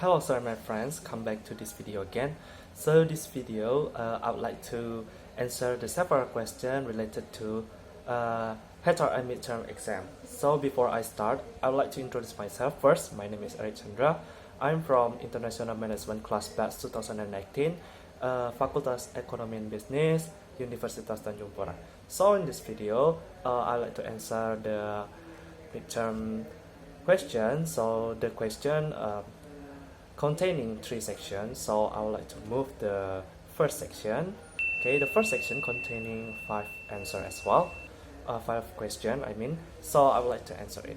Hello sir, my friends, come back to this video again. So this video I would like to answer the several questions related to HRM Midterm Exam. So before I start, I would like to introduce myself first. My name is Erick Tjandra. I'm from International Management Class Batch 2019, Fakultas Ekonomi and Business, Universitas Tanjung Pura. So in this video, I would like to answer the midterm question. So the question containing 3 sections, so I would like to move the first section. Okay, the first section containing 5 answers as well, 5 questions I mean, so I would like to answer it.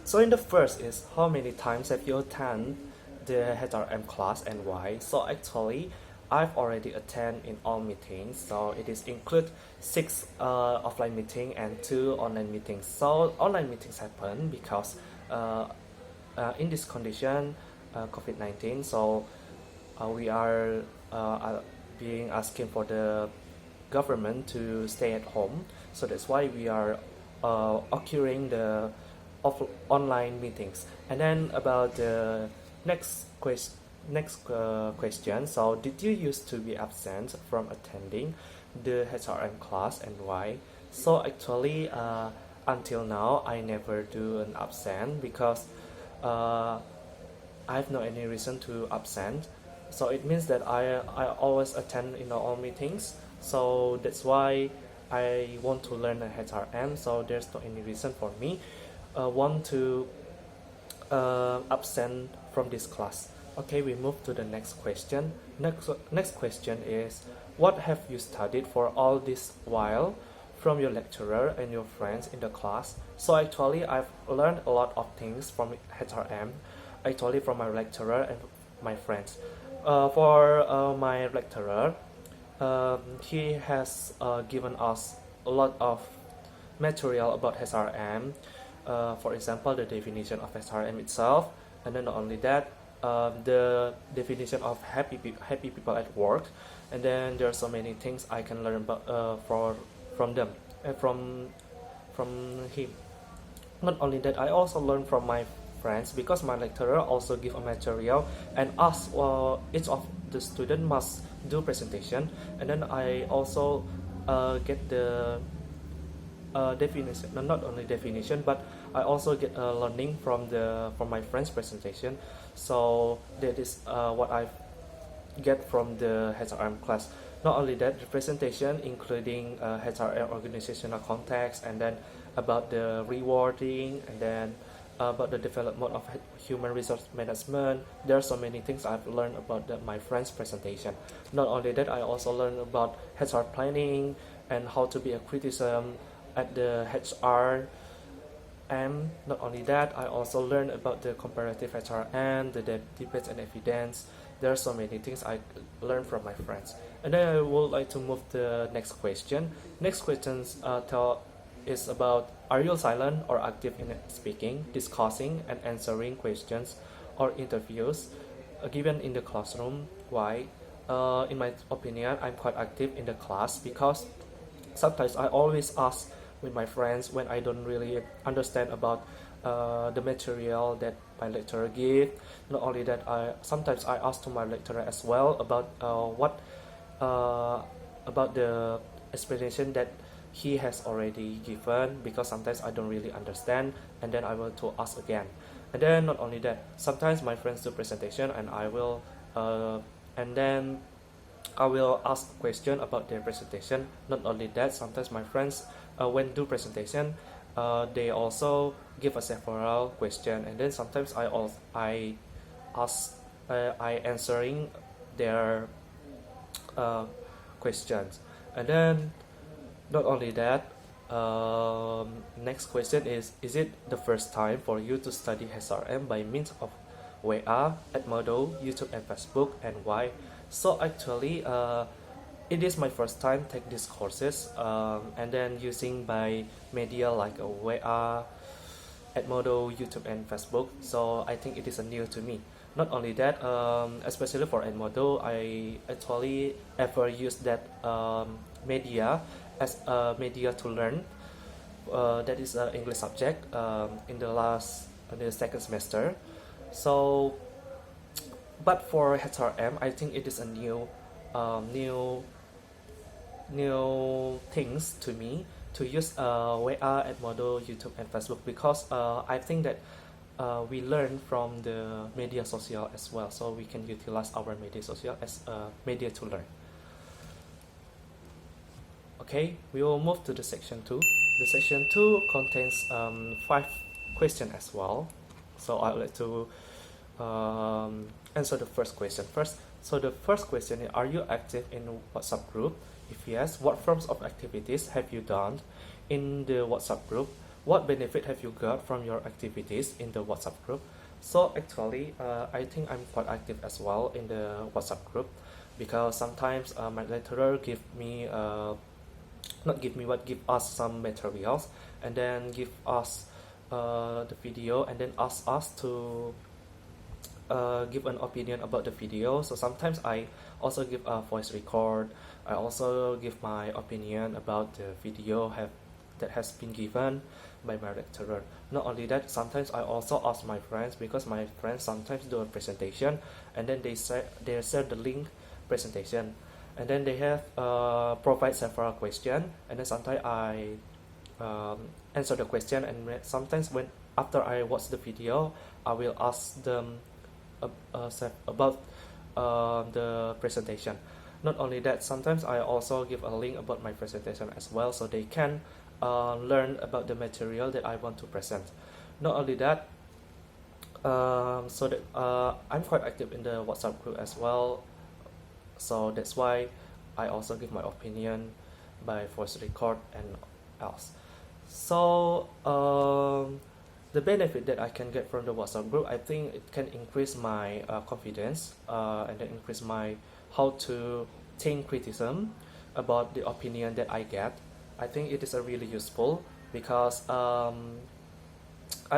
So in the first is, how many times have you attended the HRM class and why? So actually I've already attended in all meetings, so it is include 6 offline meeting and 2 online meetings. So online meetings happen because in this condition, COVID-19, so we are being asking for the government to stay at home, so that's why we are occurring the online meetings. And then about the next question, so did you used to be absent from attending the HRM class and why? So actually until now I never do an absent because I have no any reason to absent, so it means that I always attend in all meetings, so that's why I want to learn a HRM, so there's no any reason for me want to absent from this class. Okay, we move to the next question. Next question is, what have you studied for all this while from your lecturer and your friends in the class? So actually I've learned a lot of things from HRM, actually from my lecturer and my friends. For my lecturer, he has given us a lot of material about HRM, for example the definition of HRM itself, and then not only that, the definition of happy people at work, and then there are so many things I can learn about from them and from him. Not only that, I also learn from my friends because my lecturer also give a material and ask each of the student must do presentation, and then I also get the definition, not only definition, but I also get learning from my friends presentation. So that is what I get from the HRM class. Not only that, the presentation including HRM organizational context, and then about the rewarding, and then about the development of human resource management. There are so many things I've learned about my friend's presentation. Not only that, I also learned about HR planning and how to be a criticism at the HR. And not only that, I also learned about the comparative HRM, the debates and evidence. There are so many things I learned from my friends. And then I would like to move to the next question. Next question is about, are you silent or active in speaking, discussing and answering questions or interviews given in the classroom? Why? In my opinion, I'm quite active in the class because sometimes I always ask with my friends when I don't really understand about the material that my lecturer give. Not only that, sometimes I ask to my lecturer as well about about the explanation that he has already given, because sometimes I don't really understand, and then I will to ask again. And then not only that, sometimes my friends do presentation and I will ask question about their presentation. Not only that, sometimes my friends when do presentation, they also give us several question, and then sometimes I answering their questions. And then not only that, next question is it the first time for you to study HRM by means of WA, Edmodo, YouTube and Facebook, and why? So actually it is my first time take these courses, and then using by media like WA, Edmodo, YouTube and Facebook, so I think it is new to me. Not only that, especially for Edmodo, I actually ever used that media as a media to learn. That is an English subject in the second semester. So, but for HRM, I think it is a new things to me to use VR, Edmodo, YouTube, and Facebook, because I think that we learn from the media social as well, so we can utilize our media social as a media to learn. Okay, we will move to the section 2. The section 2 contains 5 questions as well, so I would like to answer the first question first. So the first question is, are you active in WhatsApp group? If yes, what forms of activities have you done in the WhatsApp group? What benefit have you got from your activities in the WhatsApp group? So actually, I think I'm quite active as well in the WhatsApp group, because sometimes my lecturer give me, not give me, but give us some materials, and then give us the video, and then ask us to give an opinion about the video. So sometimes I also give a voice record. I also give my opinion about the video that has been given by my lecturer. Not only that, sometimes I also ask my friends, because my friends sometimes do a presentation, and then they share the link presentation, and then they have provide several questions, and then sometimes I answer the question, and sometimes when after I watch the video, I will ask them about the presentation. Not only that, sometimes I also give a link about my presentation as well, so they can learn about the material that I want to present. Not only that, so that I'm quite active in the WhatsApp group as well, so that's why I also give my opinion by voice record and else. So the benefit that I can get from the WhatsApp group, I think it can increase my confidence, and then increase my how to think criticism about the opinion that I get. I think it is a really useful, because I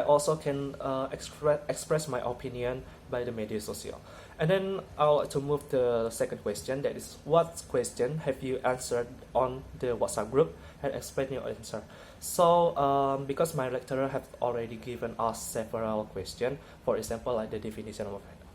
also can express my opinion by the media social. And then I'll like to move to the second question, that is, what question have you answered on the WhatsApp group, and explain your answer. So because my lecturer have already given us several questions, for example, like the definition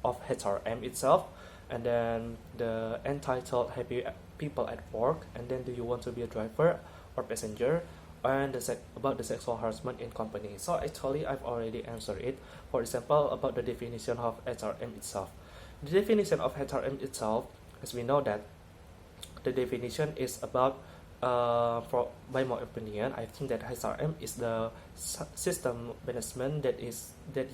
of HRM itself, and then the entitled happy people at work, and then do you want to be a driver or passenger, and about the sexual harassment in company. So actually I've already answered it. For example, about the definition of HRM itself. The definition of HRM itself, as we know that the definition is about, by my opinion, I think that HRM is the system management that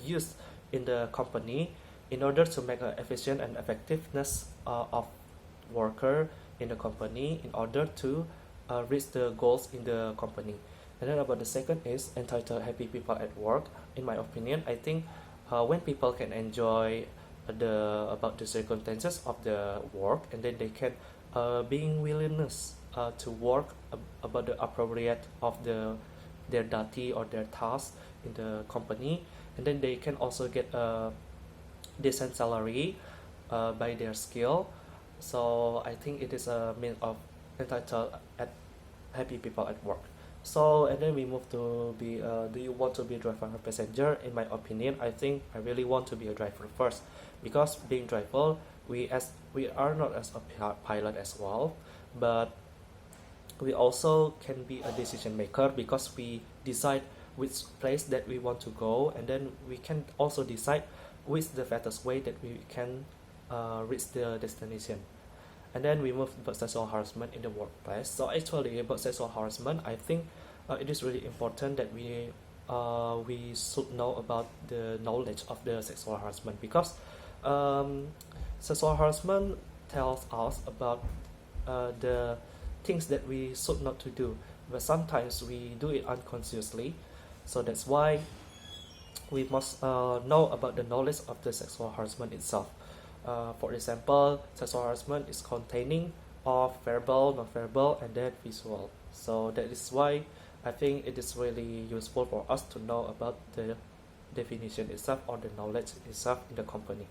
used in the company in order to make an efficient and effectiveness of worker in the company, in order to reach the goals in the company. And then about the second is entitled happy people at work. In my opinion, I think when people can enjoy about the circumstances of the work, and then they can being willingness to work about the appropriate of their duty or their task in the company, and then they can also get a decent salary by their skill. So I think it is a mean of entitled at happy people at work. So, and then we move to be do you want to be a driver or passenger? In my opinion, I think I really want to be a driver first, because being driver, we are not as a pilot as well, but we also can be a decision maker, because we decide which place that we want to go, and then we can also decide which the fastest way that we can reach the destination. And then we move about sexual harassment in the workplace. So actually about sexual harassment, I think it is really important that we should know about the knowledge of the sexual harassment, because sexual harassment tells us about the things that we should not to do, but sometimes we do it unconsciously. So that's why we must know about the knowledge of the sexual harassment itself. For example, sexual harassment is containing of verbal, non-verbal, and then visual. So that is why I think it is really useful for us to know about the definition itself, or the knowledge itself in the company.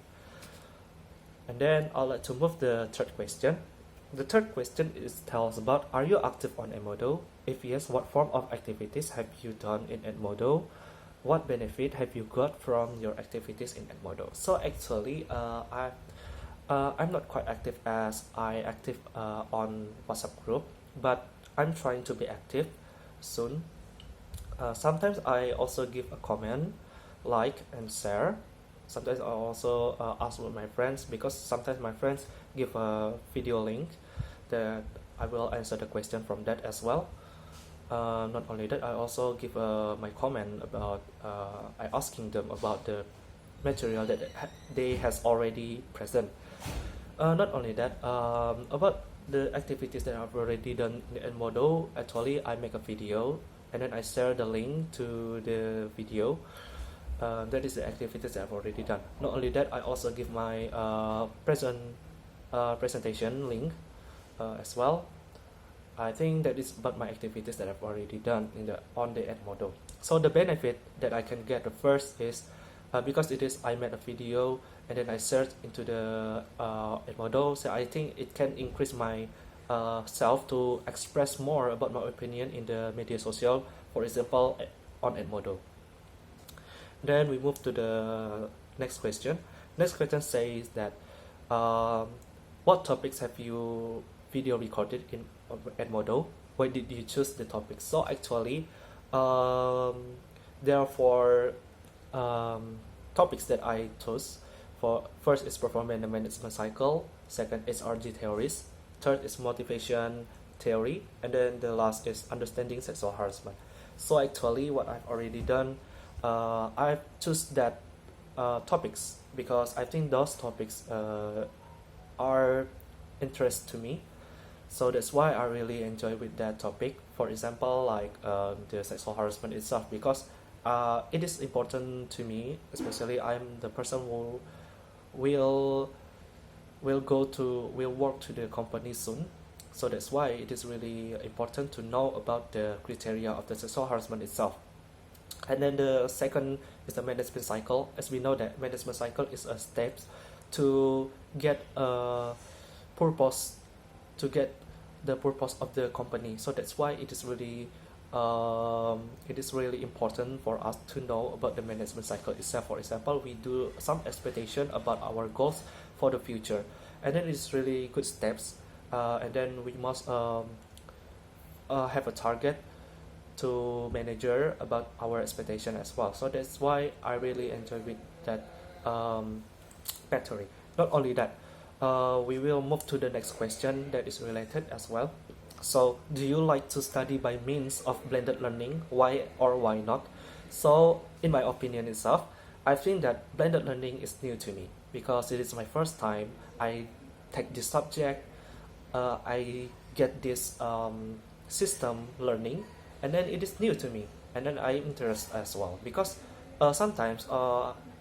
And then I'd like to move the third question. The third question is tells about, are you active on Edmodo? If yes, what form of activities have you done in Edmodo? what benefit have you got from your activities in Edmodo? So actually, I'm not quite active as I active on WhatsApp group, but I'm trying to be active soon. Sometimes I also give a comment, like and share. Sometimes I also ask with my friends, because sometimes my friends give a video link that I will answer the question from that as well. Not only that, I also give my comment about I asking them about the material that they has already present. Not only that, about the activities that I've already done in Edmodo, actually I make a video and then I share the link to the video. That is the activities that I've already done. Not only that, I also give my presentation link as well. I think that is about my activities that I've already done on the Edmodo. So the benefit that I can get, the first is because it is I made a video and then I search into the Edmodo, so I think it can increase my self to express more about my opinion in the media social, for example on Edmodo. Then we move to the next question. Next question says that what topics have you video recorded in Edmodo? Why did you choose the topics? So actually, there are four topics that I chose. For first is performance and management cycle. Second is RG theories. Third is motivation theory, and then the last is understanding sexual harassment. So actually, what I've already done, I've choose that topics because I think those topics are interest to me. So that's why I really enjoy with that topic. For example, like the sexual harassment itself, because it is important to me, especially I'm the person who will work to the company soon. So that's why it is really important to know about the criteria of the sexual harassment itself. And then the second is the management cycle. As we know that management cycle is a step to get a purpose, to get the purpose of the company. So that's why it is really important for us to know about the management cycle itself. For example, we do some expectation about our goals for the future, and then it's really good steps, and then we must have a target to manager about our expectation as well. So that's why I really enjoy with that battery. Not only that, we will move to the next question that is related as well. So do you like to study by means of blended learning? Why or why not? So in my opinion itself, I think that blended learning is new to me because it is my first time I take this subject. I get this system learning, and then it is new to me, and then I interest as well because sometimes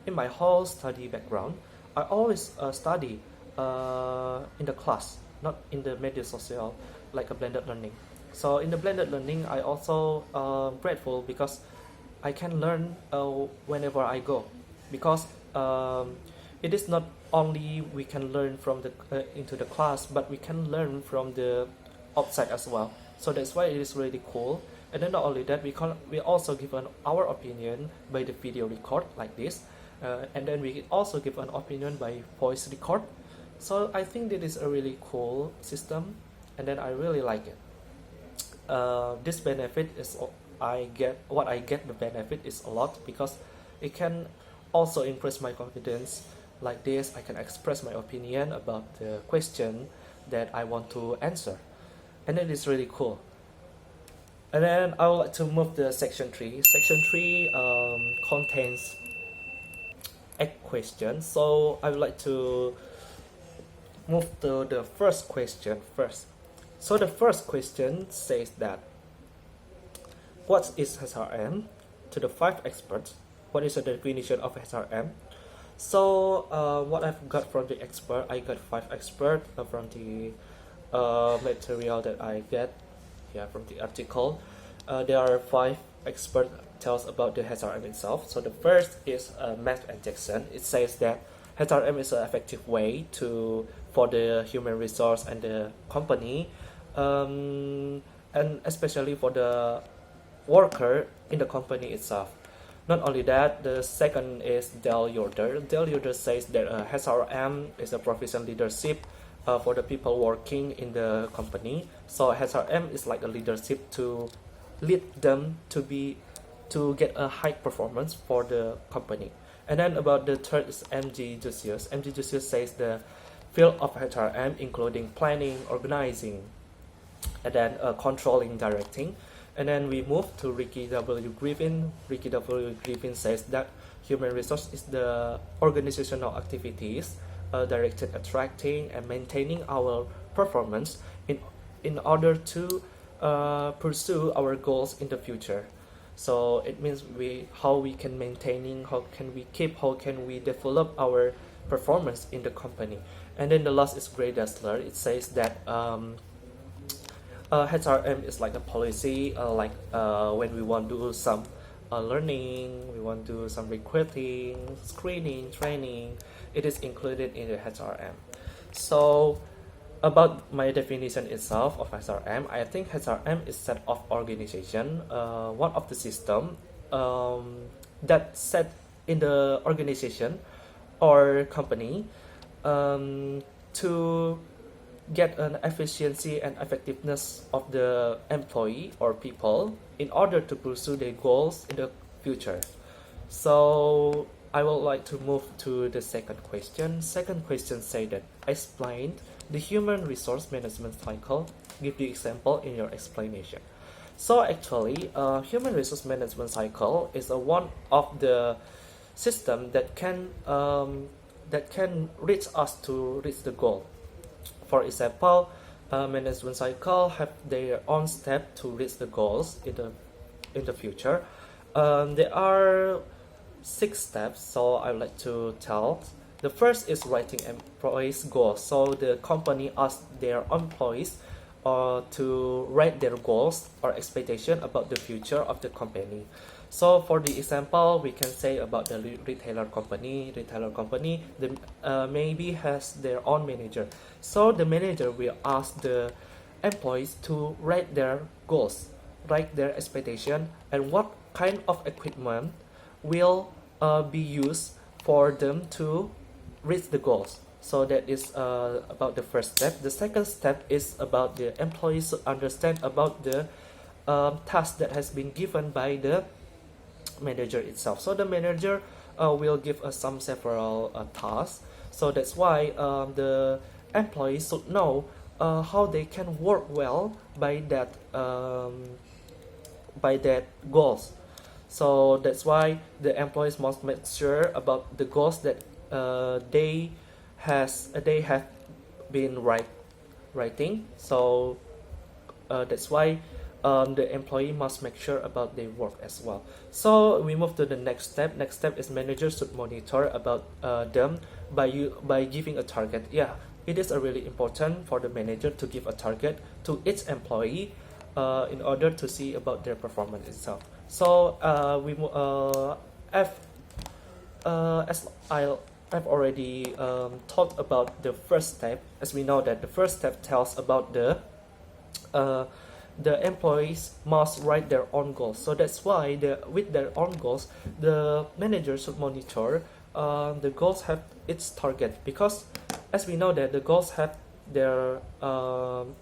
in my whole study background, I always study in the class, not in the media social, like a blended learning. So in the blended learning, I also grateful because I can learn whenever I go, because it is not only we can learn from the into the class, but we can learn from the outside as well. So that's why it is really cool. And then not only that, we also give our opinion by the video record like this, and then we also give an opinion by voice record. So I think that is a really cool system, and then I really like it. This benefit is I get the benefit is a lot because it can also increase my confidence. Like this, I can express my opinion about the question that I want to answer, and it is really cool. And then I would like to move to section 3. Section 3 contains 8 questions. So I would like to move to the first question first. So the first question says that, what is HRM? To the 5 experts, what is the definition of HRM? So what I've got from the expert, I got 5 experts from the material that I get from the article. There are 5 experts tells about the HRM itself. So the first is Matt and Jackson. It says that HRM is an effective way for the human resource and the company, and especially for the worker in the company itself. Not only that, the second is Del Yorder. Del Yorder says that HRM is a professional leadership for the people working in the company. So HRM is like a leadership to lead them to get a high performance for the company. And then about the third is MG Jusius. MG Jusius says the field of HRM including planning, organizing, and then controlling, directing. And then we move to Ricky W. Griffin. Ricky W. Griffin says that human resource is the organizational activities directed at attracting and maintaining our performance in order to pursue our goals in the future. So it means how we can maintaining, how can we keep, how can we develop our performance in the company. And then the last is Gray Dessler. It says that HRM is like a policy, when we want to do some learning, we want to do some recruiting, screening, training, it is included in the HRM. So about my definition itself of HRM, I think HRM is set of organization, one of the system that set in the organization or company to get an efficiency and effectiveness of the employee or people in order to pursue their goals in the future. So I would like to move to the second question. Second question say that explain the human resource management cycle. Give the example in your explanation. So actually, human resource management cycle is one of the system that can reach us to reach the goal. For example, management cycle have their own step to reach the goals in the future. There are 6 steps, so I would like to tell. The first is writing employees' goals. So the company asks their employees to write their goals or expectation about the future of the company. So for the example, we can say about the retailer company. The maybe has their own manager. So the manager will ask the employees to write their goals, write their expectation, and what kind of equipment will be used for them to reach the goals. So that is about the first step. The second step is about the employees to understand about the task that has been given by the manager itself. So the manager will give us several tasks. So that's why the employees should know how they can work well by that goals. So that's why the employees must make sure about the goals that they have been writing. So that's why the employee must make sure about their work as well. So we move to the next step. Next step is managers should monitor about them by giving a target. Yeah, it is really important for the manager to give a target to each employee in order to see about their performance itself. So as I've already talked about the first step, as we know that the first step tells about the employees must write their own goals. So that's why with their own goals, the manager should monitor the goals have its target, because as we know that the goals have their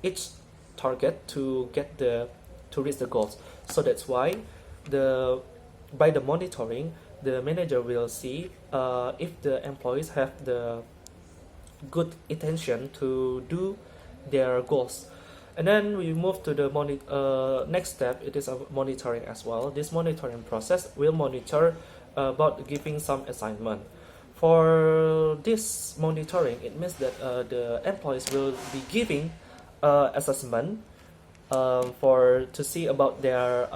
each target to reach the goals. So that's why by the monitoring, the manager will see if the employees have the good intention to do their goals. And then we move to the next step. It is a monitoring as well. This monitoring process will monitor about giving some assignment. For this monitoring, it means that the employees will be giving assessment to see about their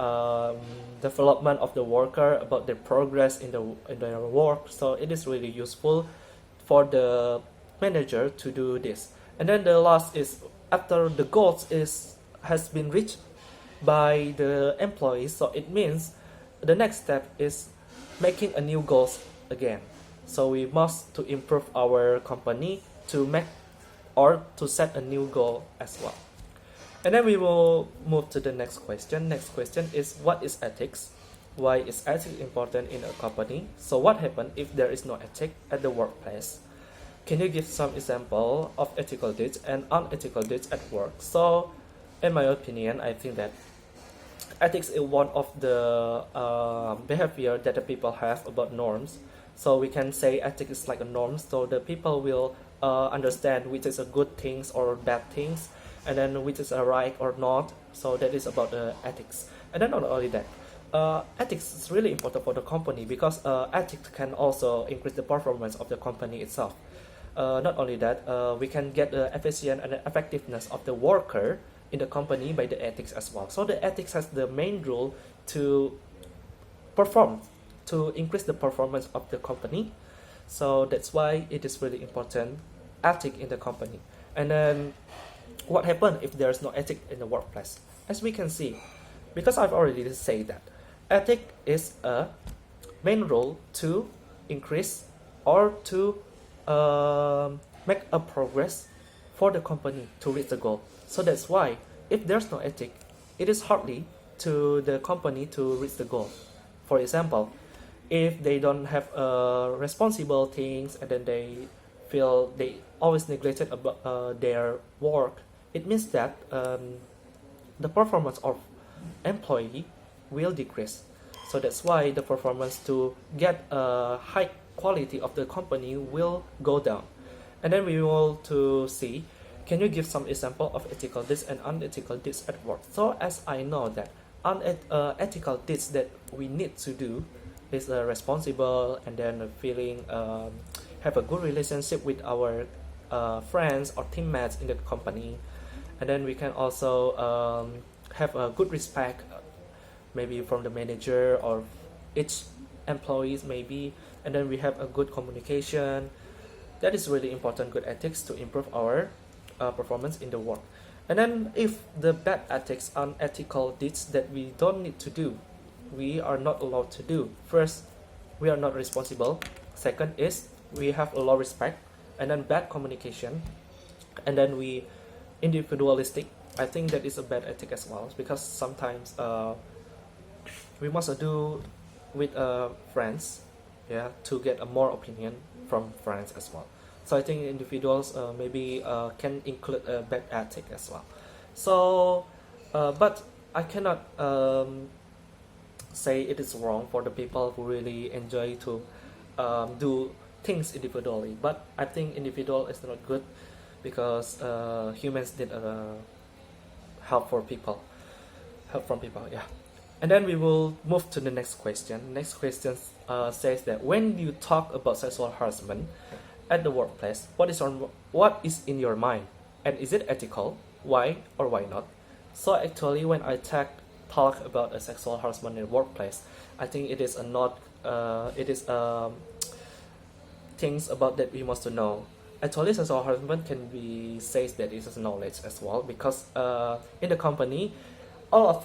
development of the worker, about their progress in their work. So it is really useful for the manager to do this. And then the last is after the goals has been reached by the employees. So it means the next step is making a new goals again. So we must to improve our company to make or to set a new goal as well. And then we will move to the next question. Next question is, what is ethics? why is ethics important in a company? So what happens if there is no ethic at the workplace? Can you give some example of ethical deeds and unethical deeds at work? So in my opinion, I think that ethics is one of the behavior that the people have about norms. So we can say ethics is like a norm, so the people will understand which is a good things or bad things, and then which is a right or not. So that is about the ethics. And then not only that, ethics is really important for the company, because ethics can also increase the performance of the company itself. Not only that, we can get the efficiency and the effectiveness of the worker in the company by the ethics as well. So the ethics has the main role to perform, to increase the performance of the company. So that's why it is really important, ethic in the company. And then what happens if there's no ethic in the workplace? As we can see, because I've already said that ethic is a main role to increase or to make a progress for the company to reach the goal. So that's why if there's no ethic, it is hardly to the company to reach the goal. For example, if they don't have responsible things, and then they feel they always neglected about their work, it means that the performance of employee will decrease. So that's why the performance to get a high quality of the company will go down. And then we will to see, can you give some example of ethical deeds and unethical deeds at work? So as I know that unethical deeds that we need to do is responsible, and then feeling have a good relationship with our friends or teammates in the company, and then we can also have a good respect, maybe from the manager or each employees maybe, and then we have a good communication. That is really important, good ethics, to improve our performance in the work. And then if the bad ethics, unethical deeds that we don't need to do, we are not allowed to do. First, we are not responsible. Second is we have a low respect, and then bad communication, and then we individualistic. I think that is a bad ethic as well, because sometimes we must do with friends, yeah, to get a more opinion from friends as well. So I think individuals maybe can include a bad ethic as well. So but I cannot say it is wrong for the people who really enjoy to do things individually, but I think individual is not good, because humans need help from people, yeah. And then we will move to the next question. Next question says that when you talk about sexual harassment at the workplace, what is in your mind, and is it ethical? Why or why not? So actually, when I talk about a sexual harassment in the workplace, I think it is a not things about that we must to know. Actually, sexual harassment can be said that it is knowledge as well, because in the company, all of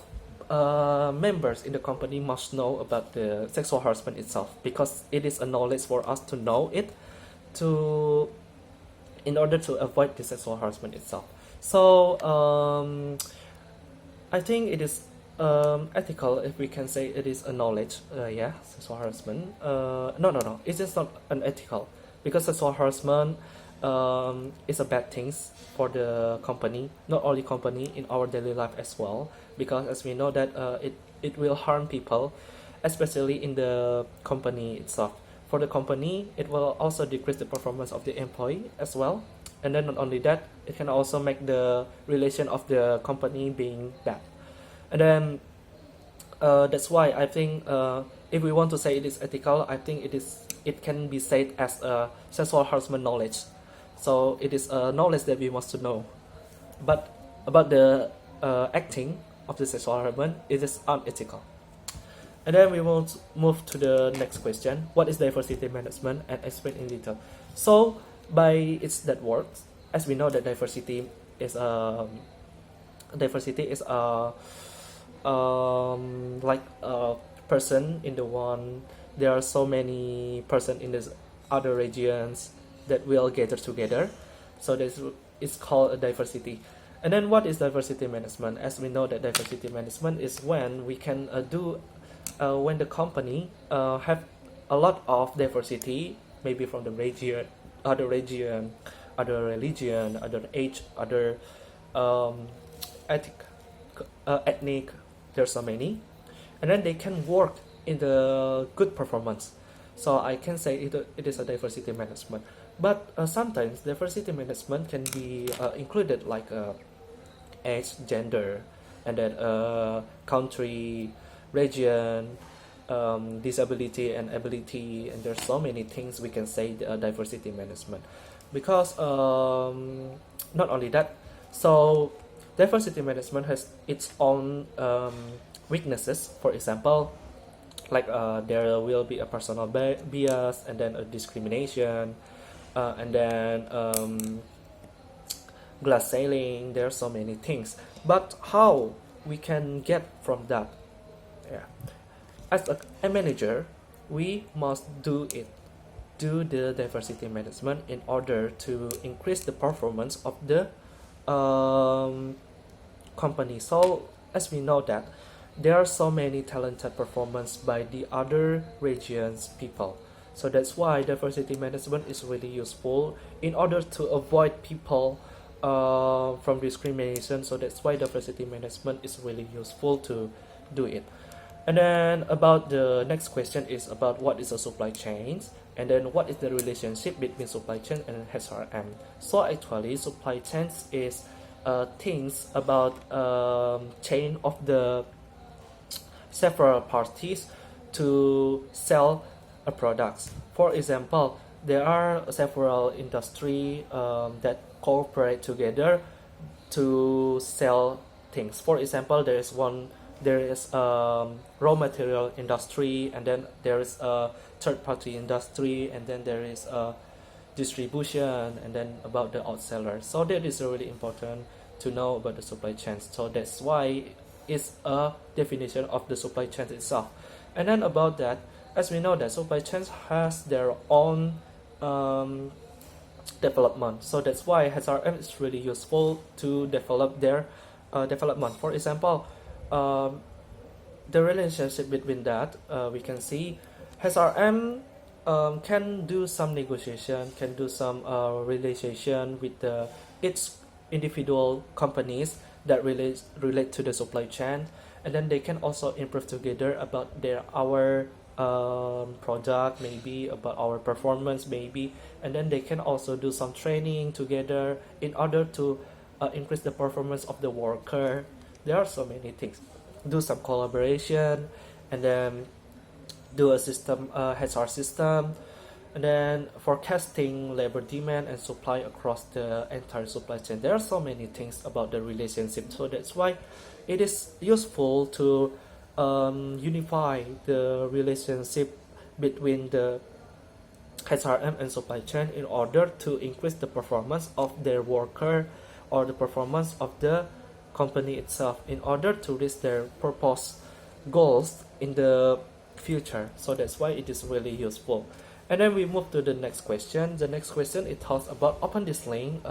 members in the company must know about the sexual harassment itself, because it is a knowledge for us to know it, in order to avoid the sexual harassment itself. So I think it is ethical if we can say it is a knowledge. Yeah, sexual harassment. No, it is not unethical, because sexual harassment is a bad thing for the company, not only company, in our daily life as well, because as we know that it will harm people, especially in the company itself. For the company, it will also decrease the performance of the employee as well, and then not only that, it can also make the relation of the company being bad. And then that's why I think if we want to say it is ethical, I think it can be said as a sexual harassment knowledge. So it is a knowledge that we must to know. But about the acting of the sexual harassment, it is unethical. And then we will move to the next question. What is diversity management, and explain in detail? So by its that words, as we know that diversity is like a person in the one. There are so many person in this other regions that will gather together. So this is called a diversity. And then what is diversity management? As we know that diversity management is when we can do when the company have a lot of diversity, maybe from the region, other religion, other age, other um, ethnic, ethnic. There's so many, and then they can work in the good performance. So I can say it is a diversity management. But sometimes diversity management can be included like age, gender, and then country, region, disability and ability, and there's so many things we can say diversity management. Because not only that, so diversity management has its own weaknesses. For example, like there will be a personal bias, and then a discrimination, and then glass ceiling. There are so many things, but how we can get from that? Yeah, as a manager, we must do the diversity management in order to increase the performance of the company. So as we know that there are so many talented performance by the other regions people, so that's why diversity management is really useful in order to avoid people from discrimination. So that's why diversity management is really useful to do it. And then about the next question is about what is a supply chain, and then what is the relationship between supply chain and HRM. So actually supply chains is things about chain of the several parties to sell a product. For example, there are several industry that cooperate together to sell things. For example, there is raw material industry, and then there is a third party industry, and then there is a distribution, and then about the outseller. So that is really important to know about the supply chains. So that's why it's a definition of the supply chain itself. And then about that, as we know that supply chains has their own development. So that's why HRM is really useful to develop their development. For example, the relationship between that, we can see HRM can do some negotiation, can do some relation with each individual companies that relate to the supply chain, and then they can also improve together about our product, maybe about our performance, maybe, and then they can also do some training together in order to increase the performance of the worker. There are so many things. Do some collaboration, and then do a system, HR system, and then forecasting labor demand and supply across the entire supply chain. There are so many things about the relationship. So that's why it is useful to unify the relationship between the HRM and supply chain in order to increase the performance of their worker or the performance of the company itself in order to reach their purpose goals in the future. So that's why it is really useful. And then we move to the next question. The next question, it talks about open this link.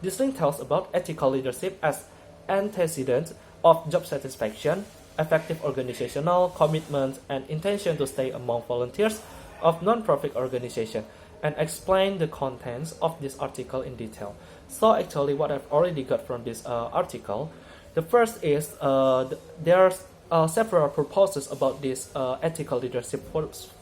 This link tells about ethical leadership as antecedent of job satisfaction, effective organizational commitment, and intention to stay among volunteers of non-profit organization, and explain the contents of this article in detail. So actually what I've already got from this article, the first is there are several proposals about this ethical leadership.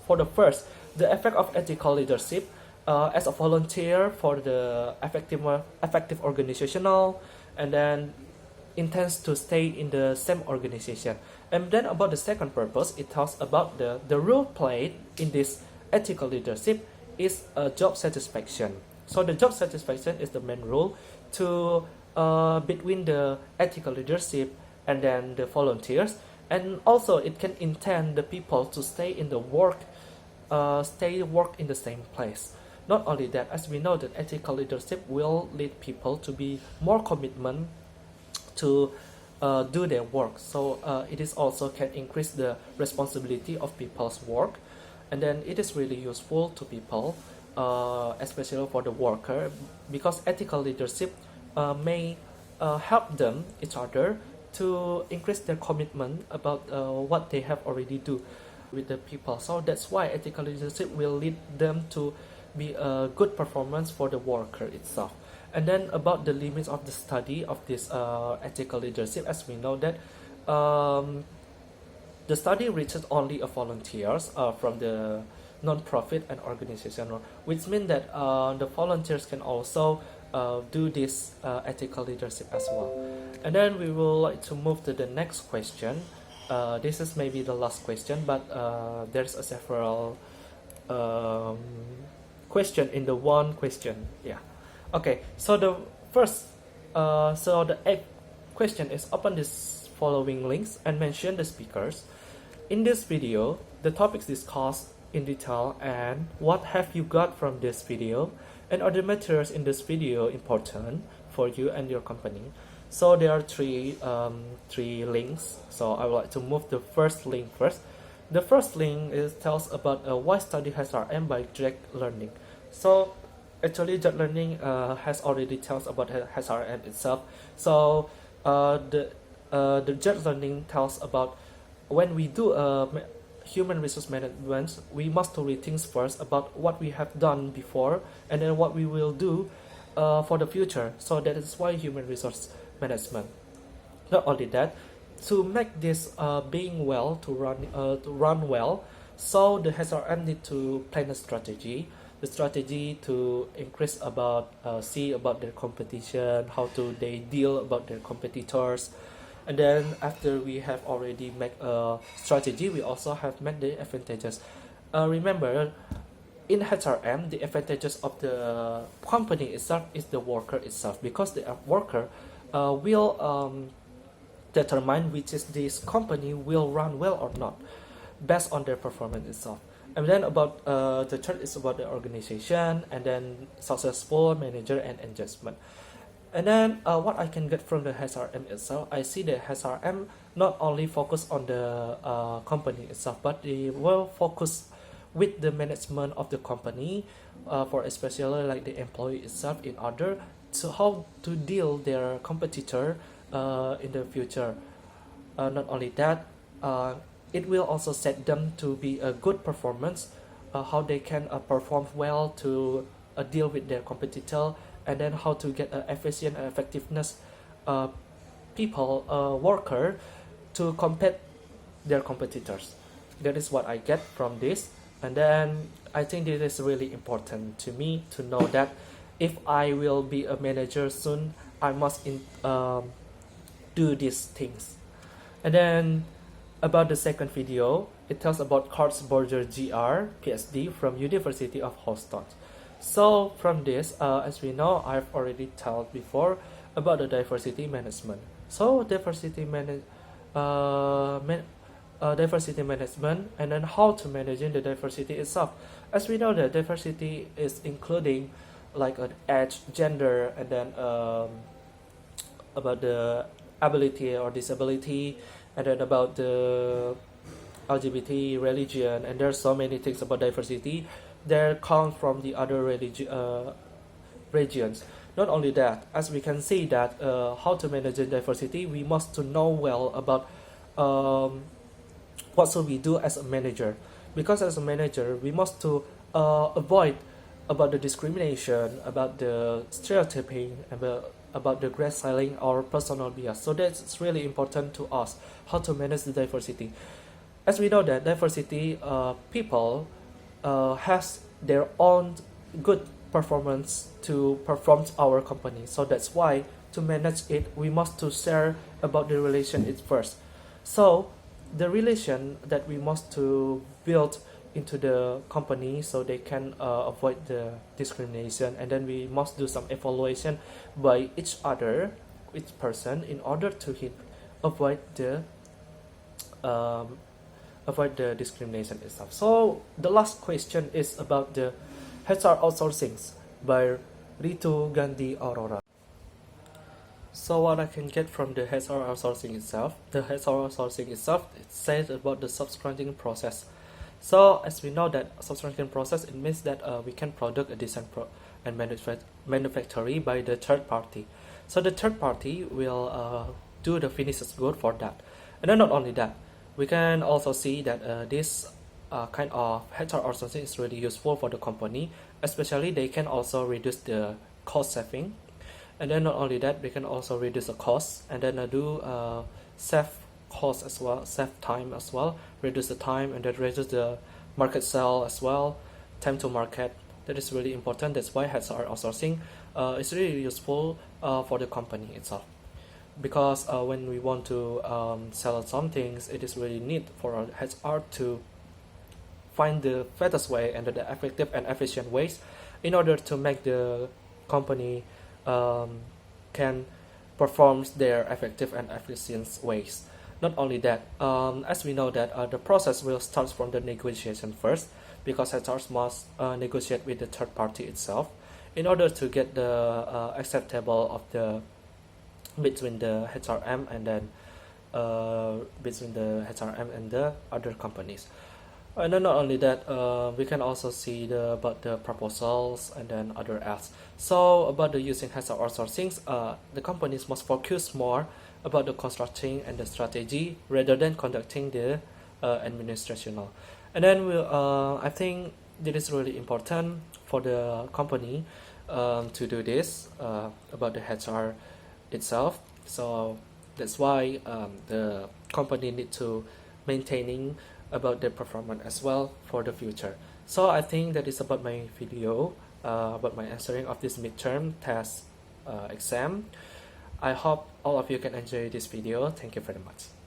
For the first, the effect of ethical leadership as a volunteer for the effective organizational, and then intends to stay in the same organization. And then about the second purpose, it talks about the role played in this ethical leadership is job satisfaction. So the job satisfaction is the main role to between the ethical leadership and then the volunteers, and also it can intend the people to stay in the work in the same place. Not only that, as we know that ethical leadership will lead people to be more commitment to do their work. So it is also can increase the responsibility of people's work, and then it is really useful to people, especially for the worker, because ethical leadership may help them each other to increase their commitment about what they have already do with the people. So that's why ethical leadership will lead them to be a good performance for the worker itself. And then about the limits of the study of this ethical leadership, as we know that the study reaches only volunteers from the non-profit and organization, which means that the volunteers can also do this ethical leadership as well. And then we will like to move to the next question. This is maybe the last question, but there's a several question in the one question. Yeah. Okay. So the first, so the eighth question is open this following links and mention the speakers. In this video, the topics discussed in detail and what have you got from this video, and are the materials in this video important for you and your company. So there are three links. So I would like to move the first link first. The first link tells about why study HRM by direct learning. So actually direct learning has already tells about HRM itself. So the direct learning tells about when we do human resource management, we must do things first about what we have done before and then what we will do for the future. So that is why human resource management. Not only that, to make this being well, to run well, so the HRM need to plan a strategy. The strategy to increase about see about their competition, how to they deal about their competitors. And then after we have already made a strategy, we also have made the advantages. Remember, in HRM, the advantages of the company itself is the worker itself, because the worker will determine which is this company will run well or not, based on their performance itself. And then about the third is about the organization, and then successful manager and engagement. And then what I can get from the HRM itself, I see that HRM not only focus on the company itself, but they will focus with the management of the company, for especially like the employee itself, in order to how to deal their competitor in the future. Not only that, it will also set them to be a good performance, how they can perform well to deal with their competitor, and then how to get efficient and effectiveness worker to compete their competitors. That is what I get from this. And then I think this is really important to me to know that if I will be a manager soon, I must do these things. And then about the second video, it tells about Karts Borger GR PhD from University of Houston. So from this, as we know, I've already told before about the diversity management. So diversity management, and then how to managing the diversity itself. As we know, that diversity is including like an age, gender, and then about the ability or disability, and then about the LGBT, religion, and there's so many things about diversity that come from the other regions. Not only that, as we can see that how to manage diversity, we must to know well about what should we do as a manager, because as a manager we must to avoid about the discrimination, about the stereotyping, about the grade ceiling or personal bias. So that's really important to us, how to manage the diversity. As we know that diversity people has their own good performance to perform our company. So that's why to manage it, we must to share about the relation it first. So the relation that we must to build into the company so they can avoid the discrimination, and then we must do some evaluation by each person in order to avoid the discrimination itself. So the last question is about the HR outsourcing by Ritu Gandhi Aurora. So what I can get from the HR outsourcing itself, it says about the subcontracting process. So as we know that subcontracting process, it means that we can produce a design and manufacturing by the third party. So the third party will do the finishes good for that. And then not only that, we can also see that this kind of HR outsourcing is really useful for the company, especially they can also reduce the cost saving. And then not only that, we can also reduce the cost and then do save cost as well, save time as well, reduce the time and then reduce the market sell as well, time to market. That is really important. That's why HR outsourcing is really useful for the company itself. Because when we want to sell some things, it is really need for our HR to find the fastest way and the effective and efficient ways in order to make the company can perform their effective and efficient ways. Not only that, as we know that the process will start from the negotiation first, because HR must negotiate with the third party itself in order to get the acceptable of the between the HRM and then between the HRM and the other companies. And then not only that, we can also see about the proposals and then other else. So about the using HR outsourcing, the companies must focus more about the constructing and the strategy rather than conducting the administrational. And then I think it is really important for the company to do this about the HR itself. So that's why the company need to maintaining about the performance as well for the future. So I think that is about my video about my answering of this midterm test exam. I hope all of you can enjoy this video. Thank you very much.